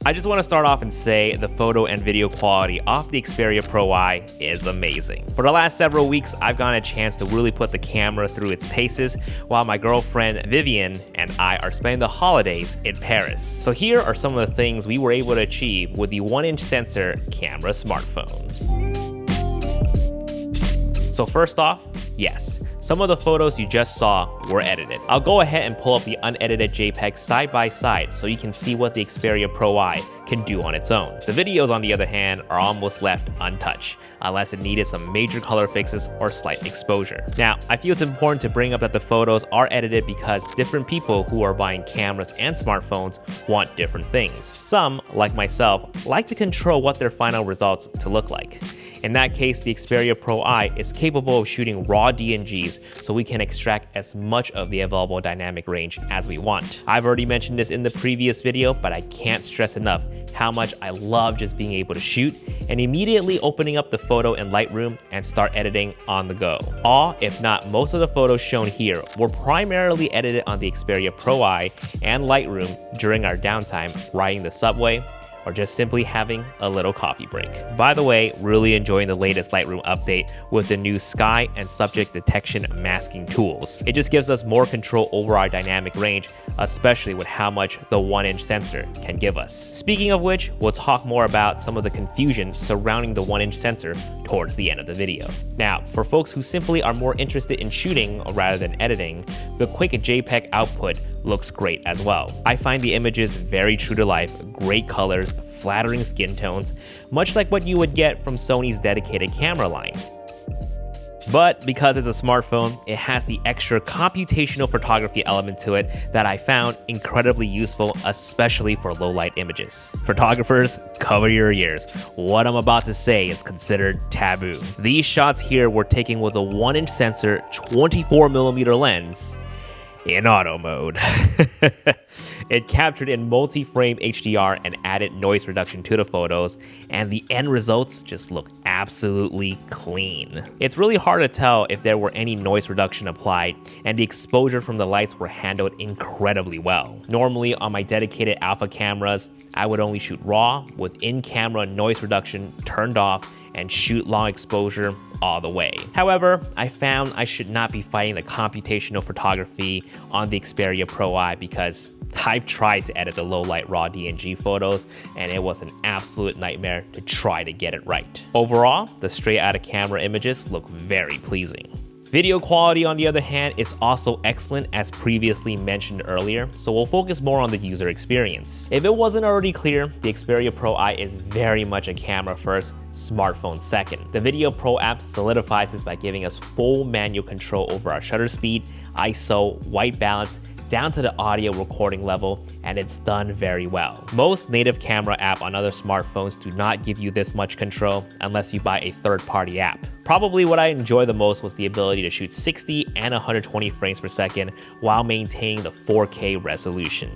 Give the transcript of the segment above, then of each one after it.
I just want to start off and say the photo and video quality off the Xperia Pro I is amazing. For the last several weeks, I've gotten a chance to really put the camera through its paces while my girlfriend Vivian and I are spending the holidays in Paris. So here are some of the things we were able to achieve with the 1-inch sensor camera smartphone. So first off, yes, some of the photos you just saw were edited. I'll go ahead and pull up the unedited JPEG side by side so you can see what the Xperia Pro I can do on its own. The videos, on the other hand, are almost left untouched, unless it needed some major color fixes or slight exposure. Now, I feel it's important to bring up that the photos are edited because different people who are buying cameras and smartphones want different things. Some, like myself, like to control what their final results to look like. In that case, the Xperia Pro I is capable of shooting raw DNGs so we can extract as much of the available dynamic range as we want. I've already mentioned this in the previous video, but I can't stress enough how much I love just being able to shoot and immediately opening up the photo in Lightroom and start editing on the go. All, if not most of the photos shown here were primarily edited on the Xperia Pro I and Lightroom during our downtime riding the subway, or just simply having a little coffee break. By the way, really enjoying the latest Lightroom update with the new sky and subject detection masking tools. It just gives us more control over our dynamic range, especially with how much the 1-inch sensor can give us. Speaking of which, we'll talk more about some of the confusion surrounding the 1-inch sensor towards the end of the video. Now, for folks who simply are more interested in shooting rather than editing, the quick JPEG output looks great as well. I find the images very true to life, great colors, flattering skin tones, much like what you would get from Sony's dedicated camera line. But because it's a smartphone, it has the extra computational photography element to it that I found incredibly useful, especially for low light images. Photographers, cover your ears. What I'm about to say is considered taboo. These shots here were taken with a 1-inch sensor, 24mm lens, in auto mode. It captured in multi-frame HDR and added noise reduction to the photos, and the end results just look absolutely clean. It's really hard to tell if there were any noise reduction applied, and the exposure from the lights were handled incredibly well. Normally on my dedicated alpha cameras, I would only shoot raw with in-camera noise reduction turned off and shoot long exposure all the way. However, I found I should not be fighting the computational photography on the Xperia Pro I because I've tried to edit the low light raw DNG photos and it was an absolute nightmare to try to get it right. Overall, the straight out of camera images look very pleasing. Video quality, on the other hand, is also excellent as previously mentioned earlier, so we'll focus more on the user experience. If it wasn't already clear, the Xperia Pro I is very much a camera first, smartphone second. The Video Pro app solidifies this by giving us full manual control over our shutter speed, ISO, white balance, down to the audio recording level, and it's done very well. Most native camera app on other smartphones do not give you this much control unless you buy a third-party app. Probably what I enjoyed the most was the ability to shoot 60 and 120 frames per second while maintaining the 4K resolution.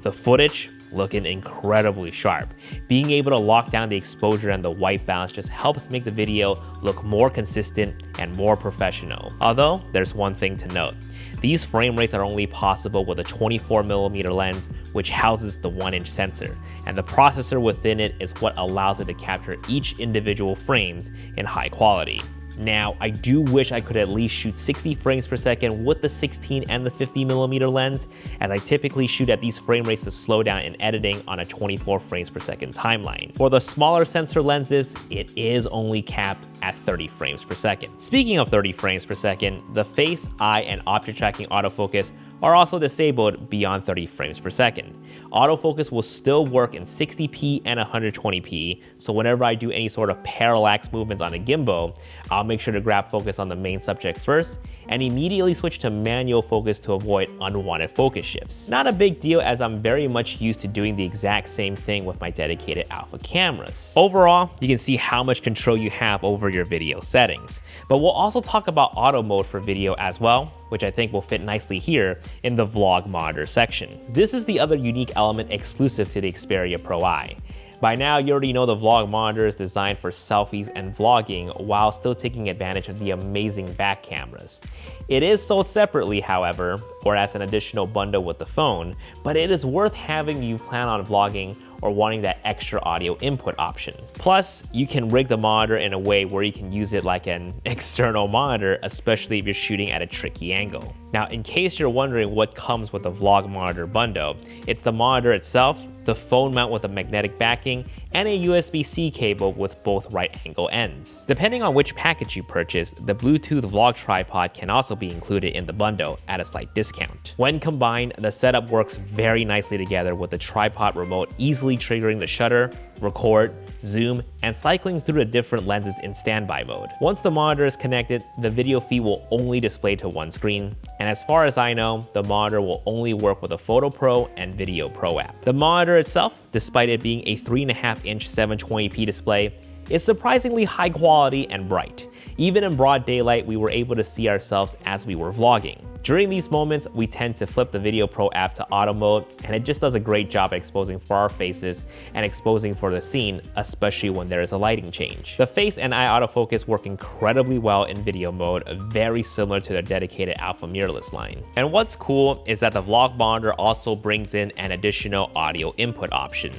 The footage looking incredibly sharp. Being able to lock down the exposure and the white balance just helps make the video look more consistent and more professional. Although, there's one thing to note. These frame rates are only possible with a 24mm lens, which houses the 1-inch sensor, and the processor within it is what allows it to capture each individual frames in high quality. Now, I do wish I could at least shoot 60 frames per second with the 16 and the 50mm lens, as I typically shoot at these frame rates to slow down in editing on a 24 frames per second timeline. For the smaller sensor lenses, it is only capped at 30 frames per second. Speaking of 30 frames per second, the face, eye, and object tracking autofocus are also disabled beyond 30 frames per second. Autofocus will still work in 60p and 120p, so whenever I do any sort of parallax movements on a gimbal, I'll make sure to grab focus on the main subject first and immediately switch to manual focus to avoid unwanted focus shifts. Not a big deal, as I'm very much used to doing the exact same thing with my dedicated alpha cameras. Overall, you can see how much control you have over your video settings. But we'll also talk about auto mode for video as well, which I think will fit nicely here in the vlog monitor section. This is the other unique element exclusive to the Xperia Pro I. By now, you already know the vlog monitor is designed for selfies and vlogging while still taking advantage of the amazing back cameras. It is sold separately, however, or as an additional bundle with the phone, but it is worth having if you plan on vlogging or wanting that extra audio input option. Plus, you can rig the monitor in a way where you can use it like an external monitor, especially if you're shooting at a tricky angle. Now, in case you're wondering what comes with the vlog monitor bundle, it's the monitor itself, the phone mount with a magnetic backing, and a USB-C cable with both right angle ends. Depending on which package you purchase, the Bluetooth vlog tripod can also be included in the bundle at a slight discount. When combined, the setup works very nicely together with the tripod remote easily triggering the shutter, record, zoom, and cycling through the different lenses in standby mode. Once the monitor is connected, the video feed will only display to one screen, and as far as I know, the monitor will only work with the Photo Pro and Video Pro app. The monitor itself, despite it being a 3.5-inch 720p display, is surprisingly high quality and bright. Even in broad daylight, we were able to see ourselves as we were vlogging. During these moments, we tend to flip the Video Pro app to auto mode, and it just does a great job at exposing for our faces and exposing for the scene, especially when there is a lighting change. The face and eye autofocus work incredibly well in video mode, very similar to their dedicated alpha mirrorless line. And what's cool is that the vlog monitor also brings in an additional audio input option,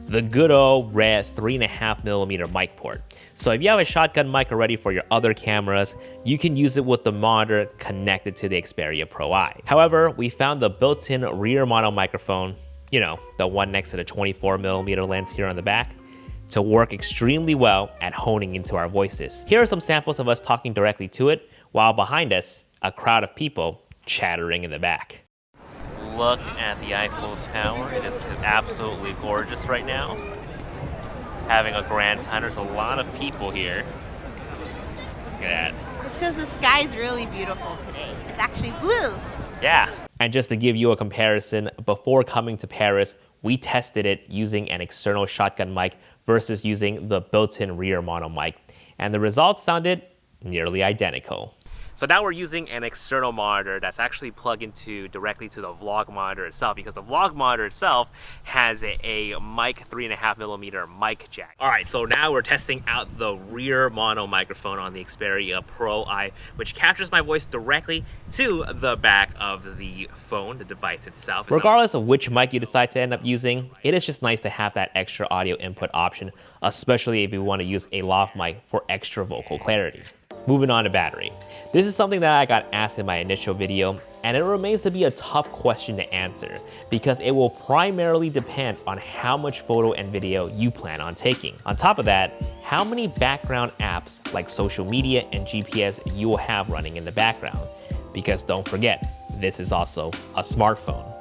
the good old red 3.5mm mic port. So if you have a shotgun mic already for your other cameras, you can use it with the monitor connected to the Xperia Pro I. However, we found the built-in rear mono microphone, you know, the one next to the 24mm lens here on the back, to work extremely well at honing into our voices. Here are some samples of us talking directly to it, while behind us, a crowd of people chattering in the back. Look at the Eiffel Tower. It is absolutely gorgeous right now. Having a grand time. There's a lot of people here. Look at that. It's because the sky is really beautiful today. It's actually blue. Yeah. And just to give you a comparison, before coming to Paris, we tested it using an external shotgun mic versus using the built-in rear mono mic. And the results sounded nearly identical. So now we're using an external monitor that's actually plugged into directly to the vlog monitor itself, because the vlog monitor itself has a mic 3.5mm mic jack. All right, so now we're testing out the rear mono microphone on the Xperia Pro I, which captures my voice directly to the back of the phone, the device itself. Regardless of which mic you decide to end up using, it is just nice to have that extra audio input option, especially if you want to use a lav mic for extra vocal clarity. Moving on to battery. This is something that I got asked in my initial video, and it remains to be a tough question to answer because it will primarily depend on how much photo and video you plan on taking. On top of that, how many background apps like social media and GPS you will have running in the background. Because don't forget, this is also a smartphone.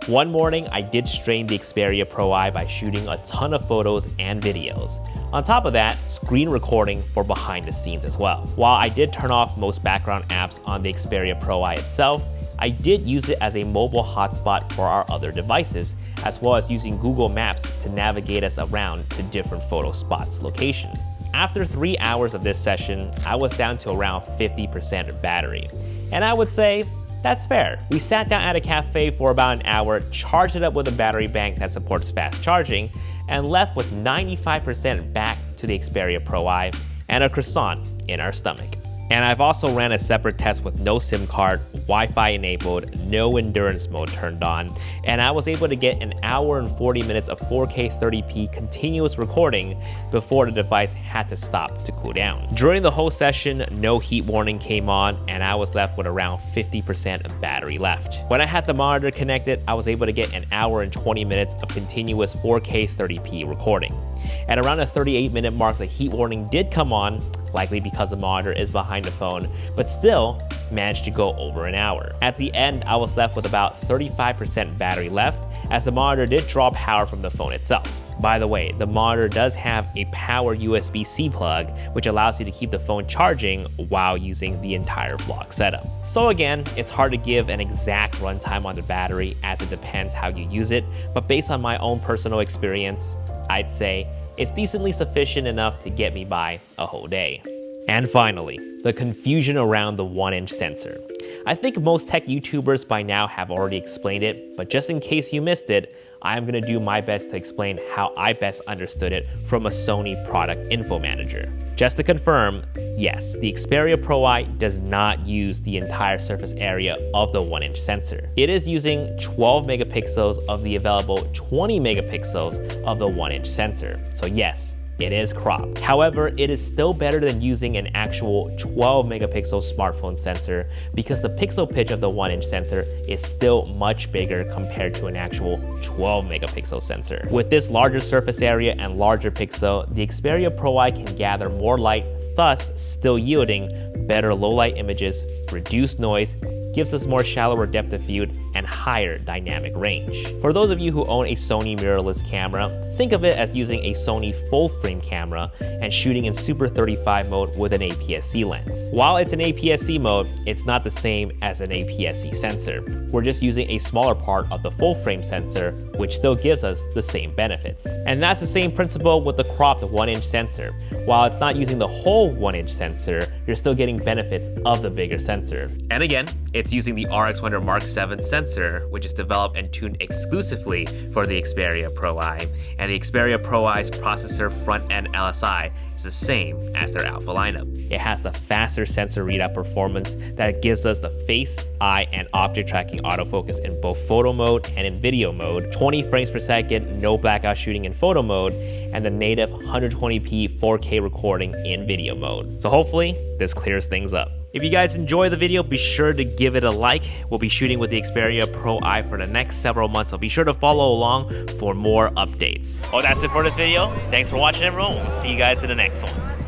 One morning, I did strain the Xperia Pro I by shooting a ton of photos and videos. On top of that, screen recording for behind the scenes as well. While I did turn off most background apps on the Xperia Pro I itself, I did use it as a mobile hotspot for our other devices, as well as using Google Maps to navigate us around to different photo spots location. After 3 hours of this session, I was down to around 50% battery. And I would say, that's fair. We sat down at a cafe for about an hour, charged it up with a battery bank that supports fast charging, and left with 95% back to the Xperia Pro I and a croissant in our stomach. And I've also ran a separate test with no SIM card, Wi-Fi enabled, no endurance mode turned on, and I was able to get an hour and 40 minutes of 4K 30p continuous recording before the device had to stop to cool down. During the whole session, no heat warning came on, and I was left with around 50% of battery left. When I had the monitor connected, I was able to get an hour and 20 minutes of continuous 4K 30p recording. At around the 38-minute mark, the heat warning did come on, likely because the monitor is behind the phone, but still managed to go over an hour. At the end, I was left with about 35% battery left, as the monitor did draw power from the phone itself. By the way, the monitor does have a power USB-C plug, which allows you to keep the phone charging while using the entire vlog setup. So again, it's hard to give an exact runtime on the battery as it depends how you use it, but based on my own personal experience, I'd say it's decently sufficient enough to get me by a whole day. And finally, the confusion around the 1-inch sensor. I think most tech YouTubers by now have already explained it, but just in case you missed it, I'm gonna do my best to explain how I best understood it from a Sony product info manager. Just to confirm, yes, the Xperia Pro I does not use the entire surface area of the 1-inch sensor. It is using 12 megapixels of the available 20 megapixels of the 1-inch sensor. So yes, it is cropped. However, it is still better than using an actual 12 megapixel smartphone sensor because the pixel pitch of the 1-inch sensor is still much bigger compared to an actual 12 megapixel sensor. With this larger surface area and larger pixel, the Xperia Pro I can gather more light, thus still yielding better low light images, reduced noise, gives us more shallower depth of field, and higher dynamic range. For those of you who own a Sony mirrorless camera, think of it as using a Sony full frame camera and shooting in Super 35 mode with an APS-C lens. While it's an APS-C mode, it's not the same as an APS-C sensor. We're just using a smaller part of the full frame sensor, which still gives us the same benefits. And that's the same principle with the cropped 1-inch sensor. While it's not using the whole 1-inch sensor, you're still getting benefits of the bigger sensor. And again, it's using the RX100 Mark VII sensor, which is developed and tuned exclusively for the Xperia Pro I. And the Xperia Pro I's processor front-end LSI is the same as their alpha lineup. It has the faster sensor readout performance that gives us the face, eye, and object tracking autofocus in both photo mode and in video mode, 20 frames per second, no blackout shooting in photo mode, and the native 120p 4K recording in video mode. So hopefully, this clears things up. If you guys enjoy the video, be sure to give it a like. We'll be shooting with the Xperia Pro I for the next several months, so be sure to follow along for more updates. Well, that's it for this video. Thanks for watching, everyone. We'll see you guys in the next one.